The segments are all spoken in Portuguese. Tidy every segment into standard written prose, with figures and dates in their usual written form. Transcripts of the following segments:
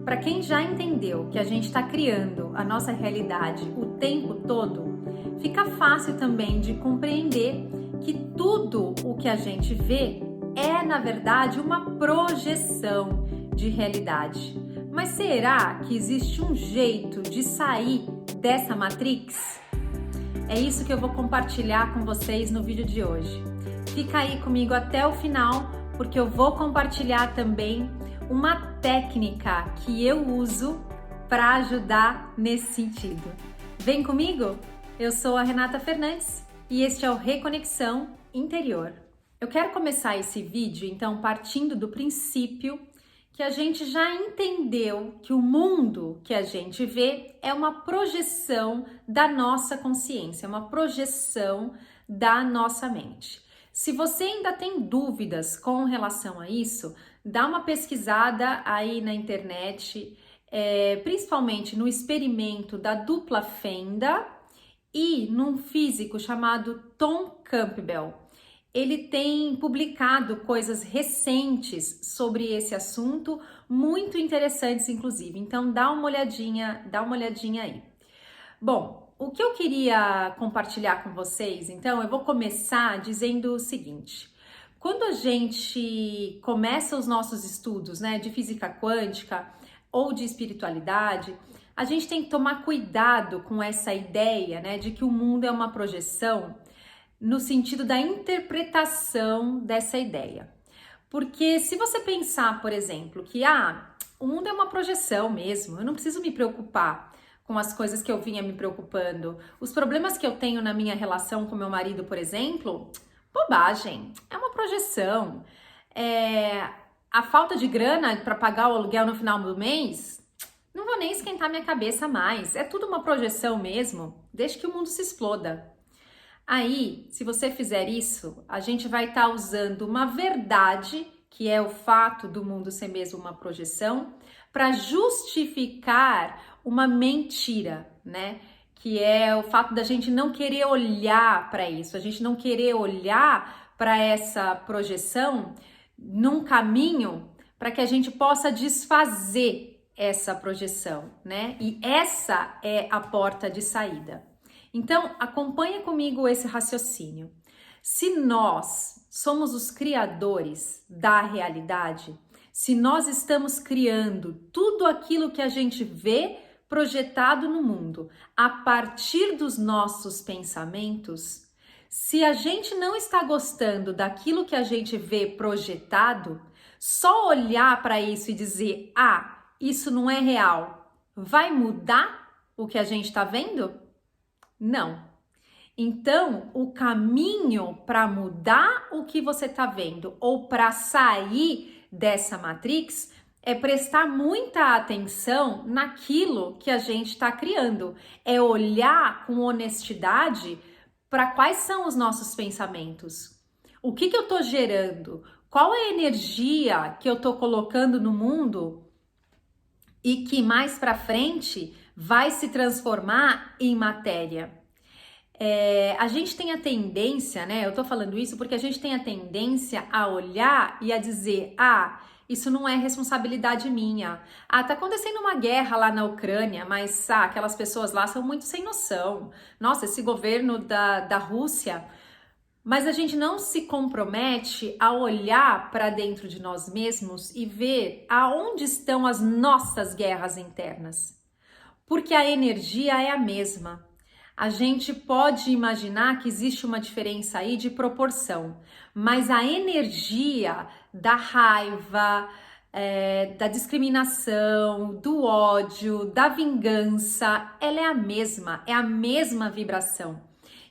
Para quem já entendeu que a gente está criando a nossa realidade o tempo todo, fica fácil também de compreender que tudo o que a gente vê é, na verdade, uma projeção de realidade. Mas será que existe um jeito de sair dessa Matrix? É isso que eu vou compartilhar com vocês no vídeo de hoje. Fica aí comigo até o final, porque eu vou compartilhar também uma técnica que eu uso para ajudar nesse sentido. Vem comigo? Eu sou a Renata Fernandes e este é o Reconexão Interior. Eu quero começar esse vídeo, então, partindo do princípio que a gente já entendeu que o mundo que a gente vê é uma projeção da nossa consciência, uma projeção da nossa mente. Se você ainda tem dúvidas com relação a isso, dá uma pesquisada aí na internet, principalmente no experimento da dupla fenda e num físico chamado Tom Campbell. Ele tem publicado coisas recentes sobre esse assunto, muito interessantes inclusive. Então dá uma olhadinha aí. Bom, o que eu queria compartilhar com vocês, então, eu vou começar dizendo o seguinte. Quando a gente começa os nossos estudos, né, de física quântica ou de espiritualidade, a gente tem que tomar cuidado com essa ideia, né, de que o mundo é uma projeção, no sentido da interpretação dessa ideia. Porque se você pensar, por exemplo, que o mundo é uma projeção mesmo, eu não preciso me preocupar com as coisas que eu vinha me preocupando, os problemas que eu tenho na minha relação com meu marido, por exemplo, bobagem, é uma projeção. A falta de grana para pagar o aluguel no final do mês, não vou nem esquentar minha cabeça mais, é tudo uma projeção mesmo, deixa que o mundo se exploda. Aí, se você fizer isso, a gente vai estar usando uma verdade, que é o fato do mundo ser mesmo uma projeção, para justificar uma mentira, né? Que é o fato da gente não querer olhar para isso, a gente não querer olhar para essa projeção num caminho para que a gente possa desfazer essa projeção, né? E essa é a porta de saída. Então, acompanha comigo esse raciocínio. Se nós somos os criadores da realidade, se nós estamos criando tudo aquilo que a gente vê projetado no mundo a partir dos nossos pensamentos, se a gente não está gostando daquilo que a gente vê projetado, só olhar para isso e dizer, isso não é real, vai mudar o que a gente está vendo? Não. Então, o caminho para mudar o que você está vendo ou para sair dessa matrix é prestar muita atenção naquilo que a gente está criando. É olhar com honestidade para quais são os nossos pensamentos. O que eu estou gerando? Qual é a energia que eu estou colocando no mundo e que mais para frente vai se transformar em matéria? A gente tem a tendência, né? Eu tô falando isso porque a gente tem a tendência a olhar e a dizer, isso não é responsabilidade minha. Tá acontecendo uma guerra lá na Ucrânia, mas aquelas pessoas lá são muito sem noção. Nossa, esse governo da Rússia. Mas a gente não se compromete a olhar para dentro de nós mesmos e ver aonde estão as nossas guerras internas. Porque a energia é a mesma. A gente pode imaginar que existe uma diferença aí de proporção, mas a energia da raiva, da discriminação, do ódio, da vingança, ela é a mesma vibração.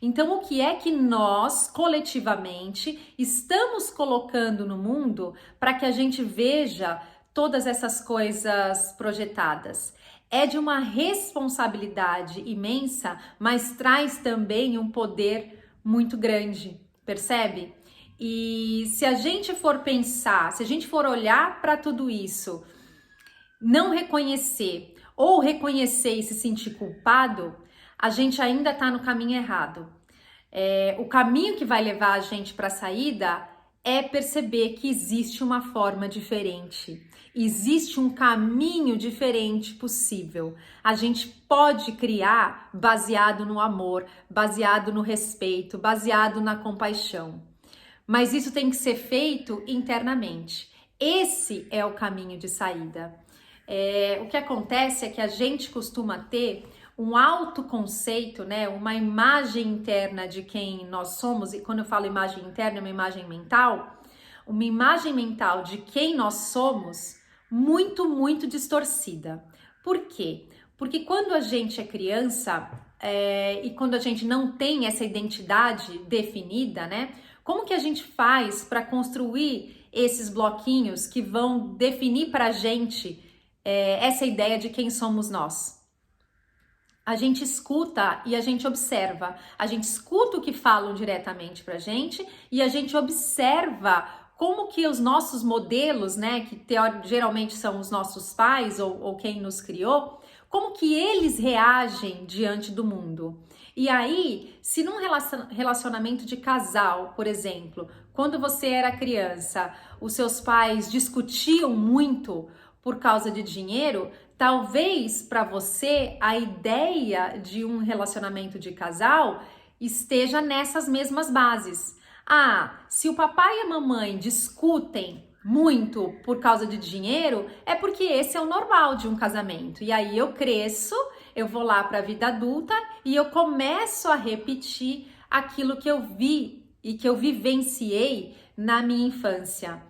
Então, o que é que nós, coletivamente, estamos colocando no mundo para que a gente veja todas essas coisas projetadas? É de uma responsabilidade imensa, mas traz também um poder muito grande, percebe? E se a gente for pensar, se a gente for olhar para tudo isso, não reconhecer ou reconhecer e se sentir culpado, a gente ainda está no caminho errado. O caminho que vai levar a gente para a saída é perceber que existe uma forma diferente, existe um caminho diferente possível. A gente pode criar baseado no amor, baseado no respeito, baseado na compaixão. Mas isso tem que ser feito internamente. Esse é o caminho de saída. O que acontece é que a gente costuma ter um autoconceito, né, uma imagem interna de quem nós somos, e quando eu falo imagem interna, é uma imagem mental de quem nós somos muito, muito distorcida. Por quê? Porque quando a gente é criança e quando a gente não tem essa identidade definida, né, como que a gente faz para construir esses bloquinhos que vão definir para a gente essa ideia de quem somos nós? A gente escuta e a gente observa. A gente escuta o que falam diretamente pra gente e a gente observa como que os nossos modelos, né, que geralmente são os nossos pais ou quem nos criou, como que eles reagem diante do mundo. E aí, se num relacionamento de casal, por exemplo, quando você era criança, os seus pais discutiam muito por causa de dinheiro, talvez para você a ideia de um relacionamento de casal esteja nessas mesmas bases. Se o papai e a mamãe discutem muito por causa de dinheiro, é porque esse é o normal de um casamento. E aí eu cresço, eu vou lá para a vida adulta e eu começo a repetir aquilo que eu vi e que eu vivenciei na minha infância.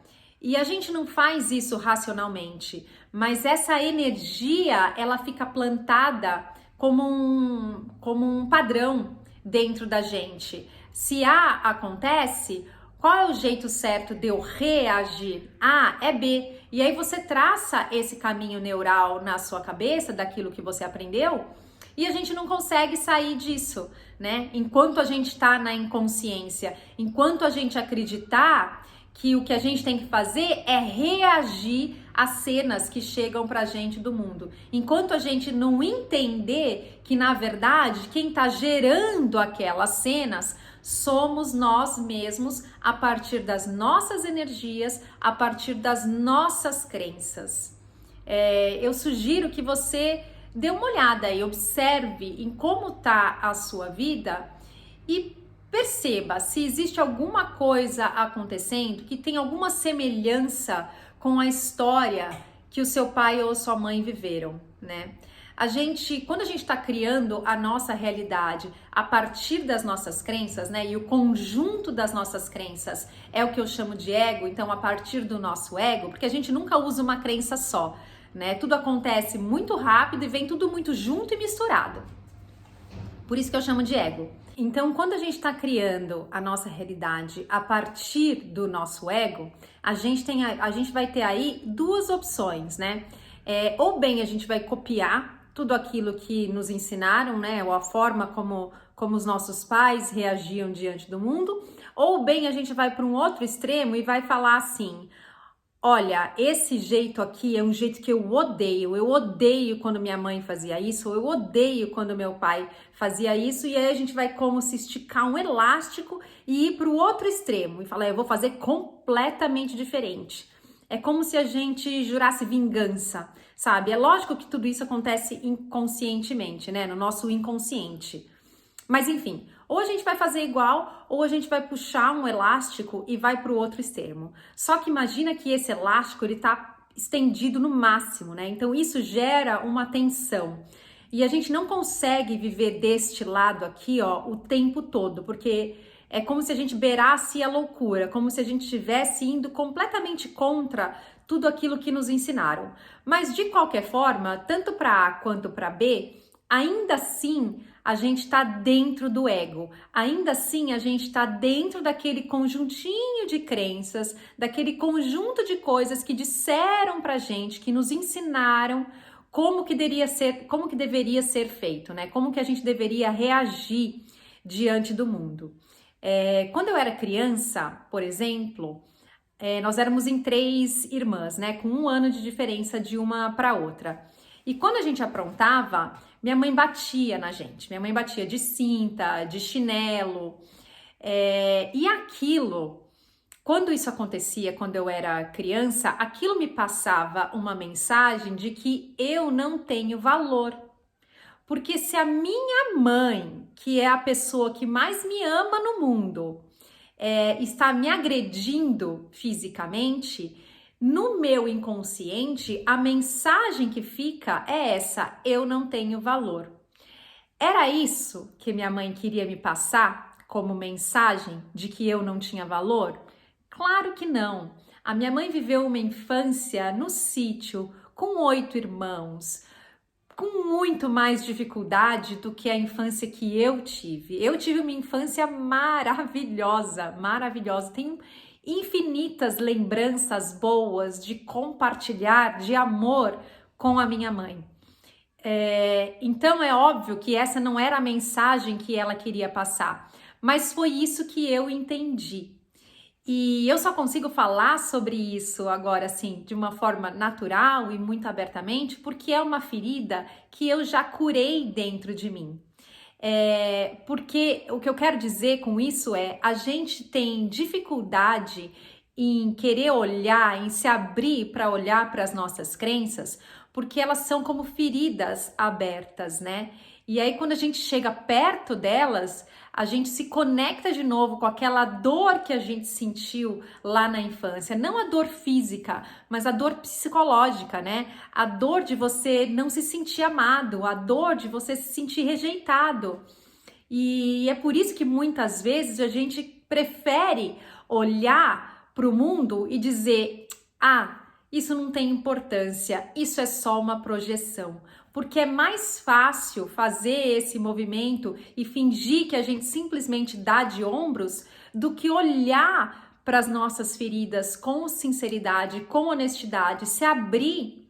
E a gente não faz isso racionalmente, mas essa energia, ela fica plantada como um padrão dentro da gente. Se A acontece, qual é o jeito certo de eu reagir? É B. E aí você traça esse caminho neural na sua cabeça, daquilo que você aprendeu, e a gente não consegue sair disso, né? Enquanto a gente está na inconsciência, enquanto a gente acreditar que o que a gente tem que fazer é reagir às cenas que chegam pra gente do mundo. Enquanto a gente não entender que, na verdade, quem tá gerando aquelas cenas somos nós mesmos, a partir das nossas energias, a partir das nossas crenças. Eu sugiro que você dê uma olhada e observe em como tá a sua vida e perceba se existe alguma coisa acontecendo que tem alguma semelhança com a história que o seu pai ou sua mãe viveram, né? Quando a gente está criando a nossa realidade a partir das nossas crenças, né? E o conjunto das nossas crenças é o que eu chamo de ego, então a partir do nosso ego, porque a gente nunca usa uma crença só, né? Tudo acontece muito rápido e vem tudo muito junto e misturado. Por isso que eu chamo de ego. Então, quando a gente está criando a nossa realidade a partir do nosso ego, a gente vai ter aí duas opções, né? Ou bem a gente vai copiar tudo aquilo que nos ensinaram, né? Ou a forma como os nossos pais reagiam diante do mundo, ou bem a gente vai para um outro extremo e vai falar assim: olha, esse jeito aqui é um jeito que eu odeio quando minha mãe fazia isso, ou eu odeio quando meu pai fazia isso, e aí a gente vai como se esticar um elástico e ir para o outro extremo e falar: eu vou fazer completamente diferente. É como se a gente jurasse vingança, sabe? É lógico que tudo isso acontece inconscientemente, né? No nosso inconsciente. Mas enfim, ou a gente vai fazer igual, ou a gente vai puxar um elástico e vai para o outro extremo. Só que imagina que esse elástico, ele tá estendido no máximo, né? Então isso gera uma tensão. E a gente não consegue viver deste lado aqui, ó, o tempo todo, porque é como se a gente beirasse a loucura, como se a gente estivesse indo completamente contra tudo aquilo que nos ensinaram. Mas de qualquer forma, tanto para A quanto para B, ainda assim a gente está dentro do ego, ainda assim a gente está dentro daquele conjuntinho de crenças, daquele conjunto de coisas que disseram pra gente, que nos ensinaram como que deveria ser feito, né? Como que a gente deveria reagir diante do mundo. Quando eu era criança, por exemplo, nós éramos em 3 irmãs, né? Com 1 ano de diferença de uma para outra. E quando a gente aprontava, minha mãe batia na gente. Minha mãe batia de cinta, de chinelo. E aquilo Quando isso acontecia, quando eu era criança, aquilo me passava uma mensagem de que eu não tenho valor. Porque se a minha mãe, que é a pessoa que mais me ama no mundo, está me agredindo fisicamente, no meu inconsciente, a mensagem que fica é essa: eu não tenho valor. Era isso que minha mãe queria me passar como mensagem de que eu não tinha valor? Claro que não. A minha mãe viveu uma infância no sítio, com 8 irmãos, com muito mais dificuldade do que a infância que eu tive. Eu tive uma infância maravilhosa, maravilhosa. Tenho infinitas lembranças boas de compartilhar, de amor com a minha mãe. Então é óbvio que essa não era a mensagem que ela queria passar, mas foi isso que eu entendi. E eu só consigo falar sobre isso agora, assim, de uma forma natural e muito abertamente, porque é uma ferida que eu já curei dentro de mim. Porque o que eu quero dizer com isso é, a gente tem dificuldade em querer olhar, em se abrir para olhar para as nossas crenças, porque elas são como feridas abertas, né? E aí, quando a gente chega perto delas, a gente se conecta de novo com aquela dor que a gente sentiu lá na infância. Não a dor física, mas a dor psicológica, né? A dor de você não se sentir amado, a dor de você se sentir rejeitado. E é por isso que muitas vezes a gente prefere olhar para o mundo e dizer: ah, isso não tem importância, isso é só uma projeção. Porque é mais fácil fazer esse movimento e fingir que a gente simplesmente dá de ombros do que olhar para as nossas feridas com sinceridade, com honestidade, se abrir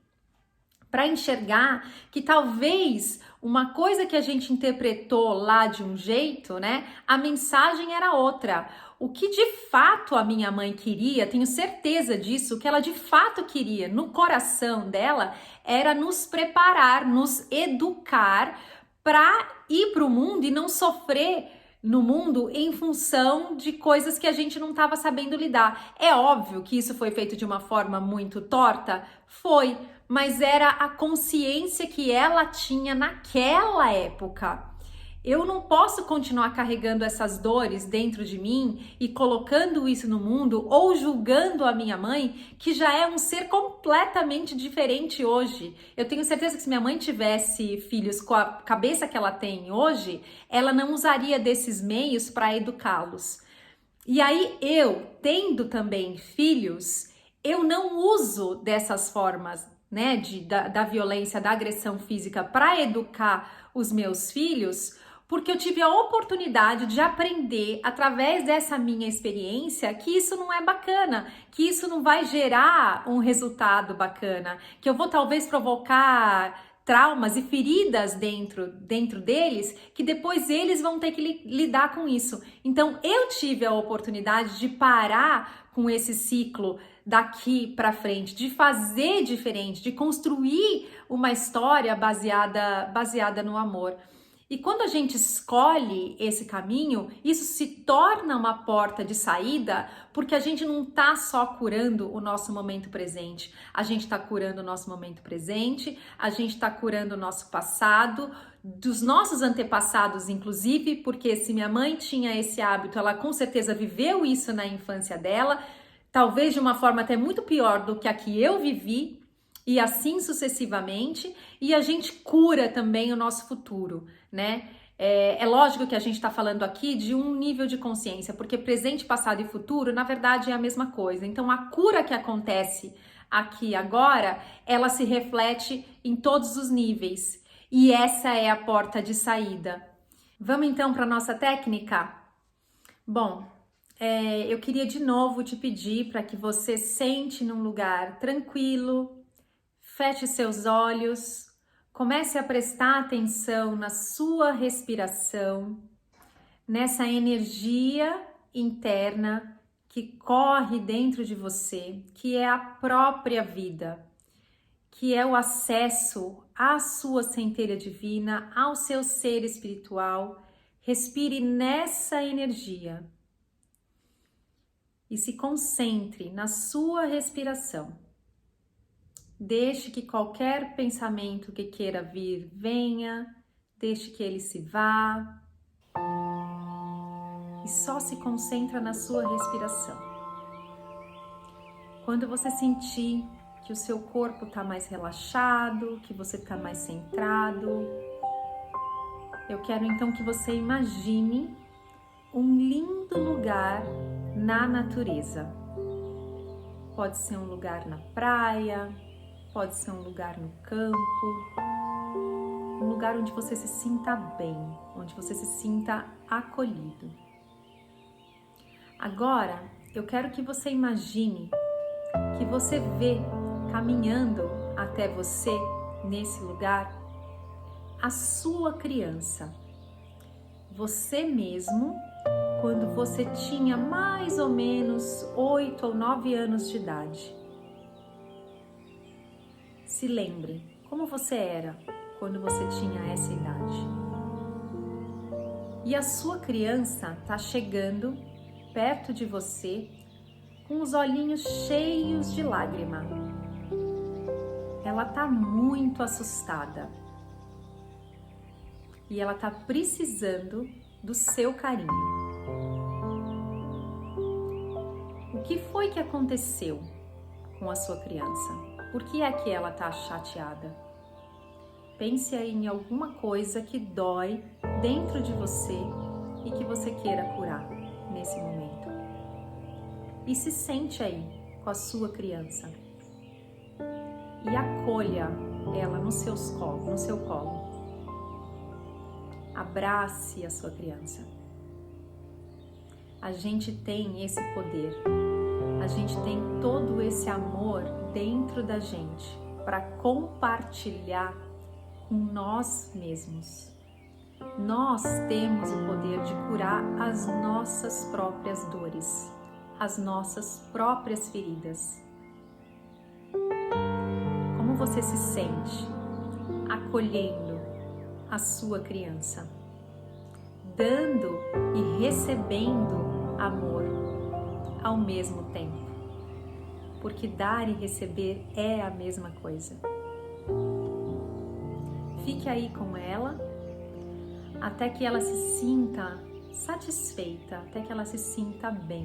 para enxergar que talvez uma coisa que a gente interpretou lá de um jeito, né? A mensagem era outra. O que de fato a minha mãe queria, tenho certeza disso, o que ela de fato queria no coração dela era nos preparar, nos educar para ir para o mundo e não sofrer no mundo em função de coisas que a gente não estava sabendo lidar. É óbvio que isso foi feito de uma forma muito torta? Foi, mas era a consciência que ela tinha naquela época. Eu não posso continuar carregando essas dores dentro de mim e colocando isso no mundo ou julgando a minha mãe, que já é um ser completamente diferente hoje. Eu tenho certeza que se minha mãe tivesse filhos com a cabeça que ela tem hoje, ela não usaria desses meios para educá-los. E aí eu, tendo também filhos, eu não uso dessas formas, né, da violência, da agressão física para educar os meus filhos, porque eu tive a oportunidade de aprender através dessa minha experiência que isso não é bacana, que isso não vai gerar um resultado bacana, que eu vou talvez provocar traumas e feridas dentro deles, que depois eles vão ter que lidar com isso. Então eu tive a oportunidade de parar com esse ciclo daqui para frente, de fazer diferente, de construir uma história baseada no amor. E quando a gente escolhe esse caminho, isso se torna uma porta de saída, porque a gente não está só curando o nosso momento presente, a gente está curando o nosso momento presente, a gente está curando o nosso passado, dos nossos antepassados, inclusive, porque se minha mãe tinha esse hábito, ela com certeza viveu isso na infância dela, talvez de uma forma até muito pior do que a que eu vivi, e assim sucessivamente, e a gente cura também o nosso futuro, né? É lógico que a gente está falando aqui de um nível de consciência, porque presente, passado e futuro, na verdade, é a mesma coisa. Então, a cura que acontece aqui agora, ela se reflete em todos os níveis. E essa é a porta de saída. Vamos então para a nossa técnica? Bom, eu queria de novo te pedir para que você sente num lugar tranquilo, feche seus olhos, comece a prestar atenção na sua respiração, nessa energia interna que corre dentro de você, que é a própria vida, que é o acesso à sua centelha divina, ao seu ser espiritual. Respire nessa energia. e se concentre na sua respiração. Deixe que qualquer pensamento que queira vir venha, deixe que ele se vá e só se concentra na sua respiração. Quando você sentir que o seu corpo está mais relaxado, que você está mais centrado, eu quero então que você imagine um lindo lugar na natureza. Pode ser um lugar na praia, pode ser um lugar no campo, um lugar onde você se sinta bem, onde você se sinta acolhido. Agora, eu quero que você imagine que você vê caminhando até você, nesse lugar, a sua criança. Você mesmo, quando você tinha mais ou menos 8 ou 9 anos de idade. Se lembre como você era quando você tinha essa idade. E a sua criança está chegando perto de você com os olhinhos cheios de lágrima. Ela está muito assustada e ela está precisando do seu carinho. O que foi que aconteceu com a sua criança? Por que é que ela está chateada? Pense aí em alguma coisa que dói dentro de você e que você queira curar nesse momento. E se sente aí com a sua criança e acolha ela no seu colo. Abrace a sua criança. A gente tem esse poder, a gente tem todo esse amor dentro da gente para compartilhar com nós mesmos. Nós temos o poder de curar as nossas próprias dores, as nossas próprias feridas. Como você se sente acolhendo a sua criança, dando e recebendo amor ao mesmo tempo? Porque dar e receber é a mesma coisa. Fique aí com ela até que ela se sinta satisfeita, até que ela se sinta bem.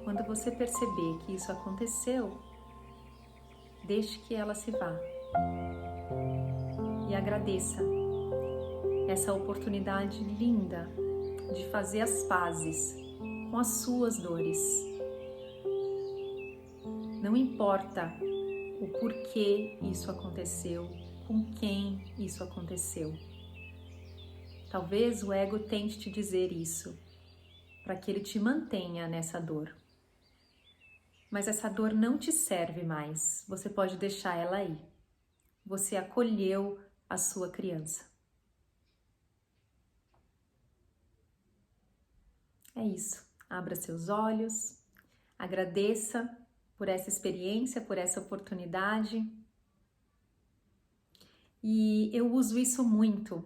Quando você perceber que isso aconteceu, deixe que ela se vá e agradeça essa oportunidade linda de fazer as pazes com as suas dores. Não importa o porquê isso aconteceu, com quem isso aconteceu. Talvez o ego tente te dizer isso, para que ele te mantenha nessa dor. Mas essa dor não te serve mais, você pode deixar ela aí. Você acolheu a sua criança. É isso. Abra seus olhos, agradeça por essa experiência, por essa oportunidade. E eu uso isso muito.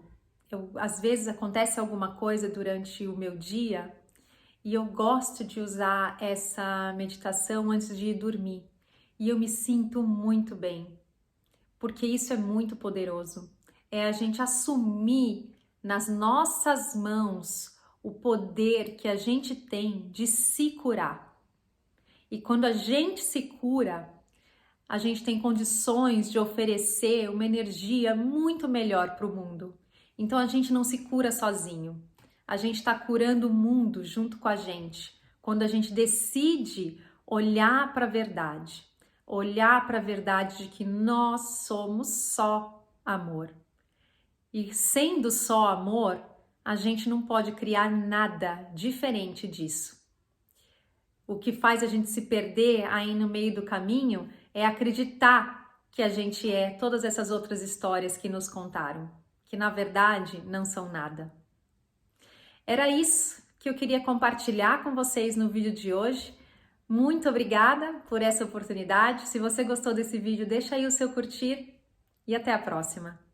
Às vezes acontece alguma coisa durante o meu dia e eu gosto de usar essa meditação antes de ir dormir. E eu me sinto muito bem, porque isso é muito poderoso. É a gente assumir nas nossas mãos o poder que a gente tem de se curar. E quando a gente se cura, a gente tem condições de oferecer uma energia muito melhor para o mundo. Então a gente não se cura sozinho. A gente está curando o mundo junto com a gente. Quando a gente decide olhar para a verdade. Olhar para a verdade de que nós somos só amor. E sendo só amor, a gente não pode criar nada diferente disso. O que faz a gente se perder aí no meio do caminho é acreditar que a gente é todas essas outras histórias que nos contaram, que na verdade não são nada. Era isso que eu queria compartilhar com vocês no vídeo de hoje. Muito obrigada por essa oportunidade. Se você gostou desse vídeo, deixa aí o seu curtir e até a próxima.